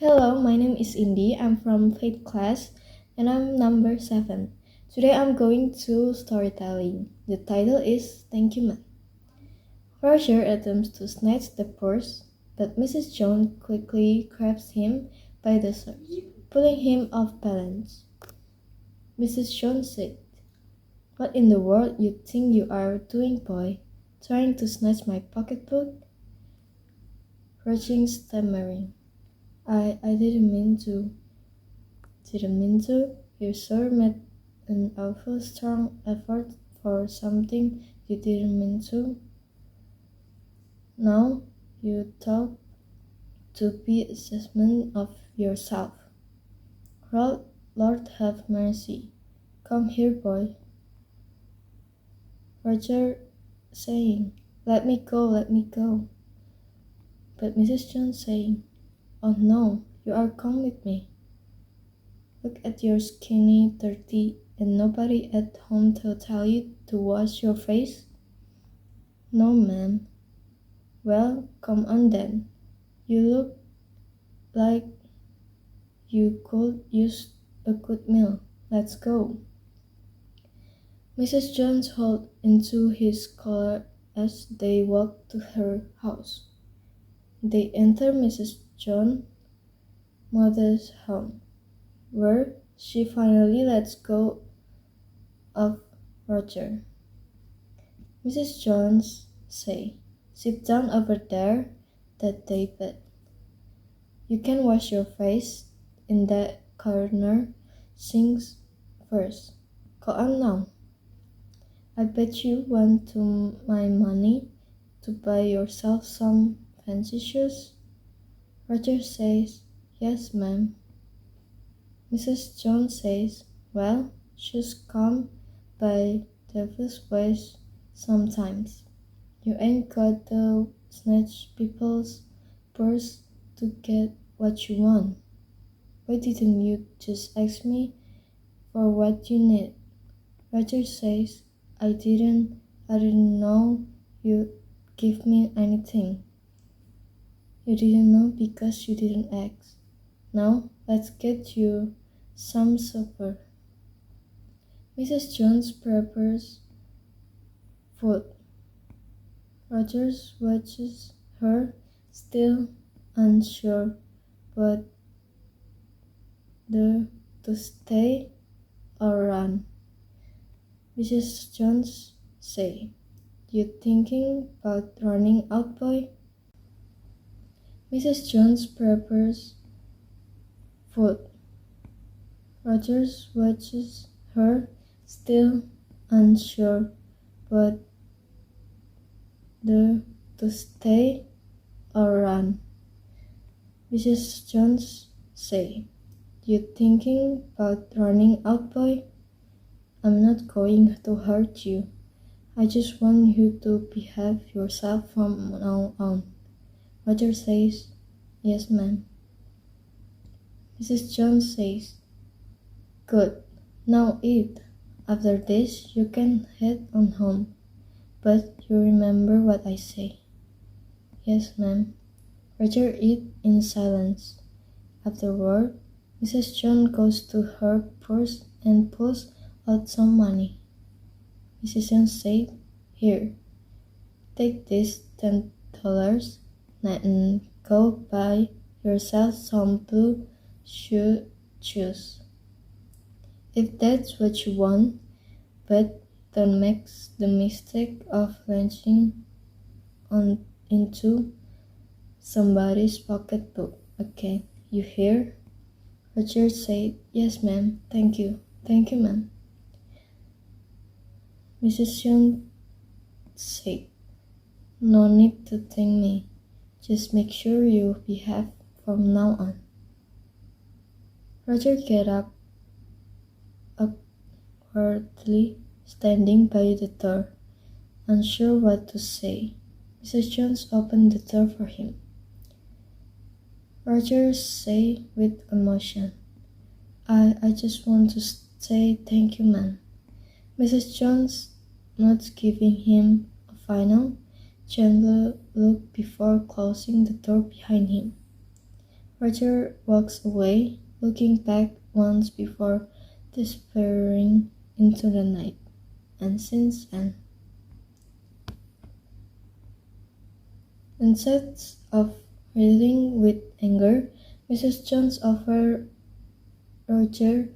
Hello, my name is Indy. I'm from Faith class and I'm number 7. Today I'm going to storytelling. The title is Thank You Man. Roger attempts to snatch the purse, but Mrs. Jones quickly grabs him by the shirt, pulling him off balance. Mrs. Jones said, "What in the world you think you are doing, boy? Trying to snatch my pocketbook?" Roger stammering. I didn't mean to. Didn't mean to. You sure made an awful strong effort for something you didn't mean to. Now you talk to be assessment of yourself. Lord have mercy. Come here, boy. Roger saying, let me go, let me go. But Mrs. Jones saying, oh no, you are come with me. Look at your skinny, dirty, and nobody at home to tell you to wash your face? No, ma'am. Well, come on then. You look like you could use a good meal. Let's go. Mrs. Jones held into his collar as they walked to her house. They entered Mrs. Jones' mother's home, where she finally lets go of Roger. Mrs. Jones say, sit down over there, that David. You can wash your face in that corner sinks first. Go on now. I bet you want to my money to buy yourself some fancy shoes. Roger says, yes, ma'am. Mrs. Jones says, well, shoes come by devil's ways sometimes. You ain't got to snatch people's purse to get what you want. Why didn't you just ask me for what you need? Roger says, I didn't know you'd give me anything. You didn't know because you didn't ask. Now, let's get you some supper. Mrs. Jones prepares food. Roger watches her, still unsure whether to stay or run. Mrs. Jones say, you thinking about running out, boy? Mrs. Jones prepares food. Roger watches her, still unsure whether to stay or run. Mrs. Jones say, you thinking about running out, boy? I'm not going to hurt you. I just want you to behave yourself from now on. Roger says, yes, ma'am. Mrs. Jones says, good. Now eat. After this, you can head on home. But you remember what I say. Yes, ma'am. Roger eat in silence. Afterward, Mrs. Jones goes to her purse and pulls out some money. Mrs. Jones said, here, take this $10 and go buy yourself some blue shoes. If that's what you want, but don't make the mistake of reaching into somebody's pocketbook, okay? You hear? Roger said, yes, ma'am. Thank you. Thank you, ma'am. Mrs. Jones said, no need to thank me. Just make sure you behave from now on. Roger get up, awkwardly standing by the door, unsure what to say. Mrs. Jones opened the door for him. Roger said with emotion, I just want to say thank you, ma'am. Mrs. Jones not giving him a final, gentle look before closing the door behind him. Roger walks away, looking back once before disappearing into the night. And since then, instead of reeling with anger, Mrs. Jones offered Roger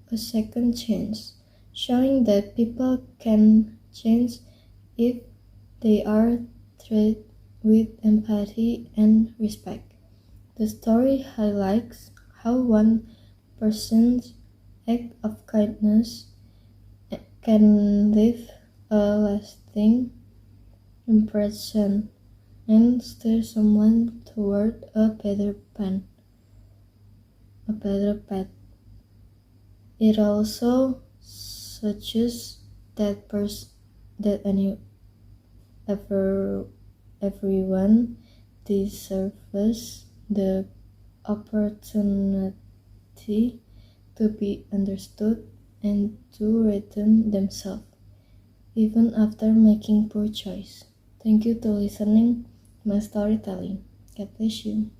a second chance, showing that people can change if they are treated with empathy and respect. The story highlights how one person's act of kindness can leave a lasting impression and steer someone toward a better path. It also suggests that ever, everyone deserves the opportunity to be understood and to redeem themselves, even after making poor choice. Thank you to listening my storytelling. God bless you.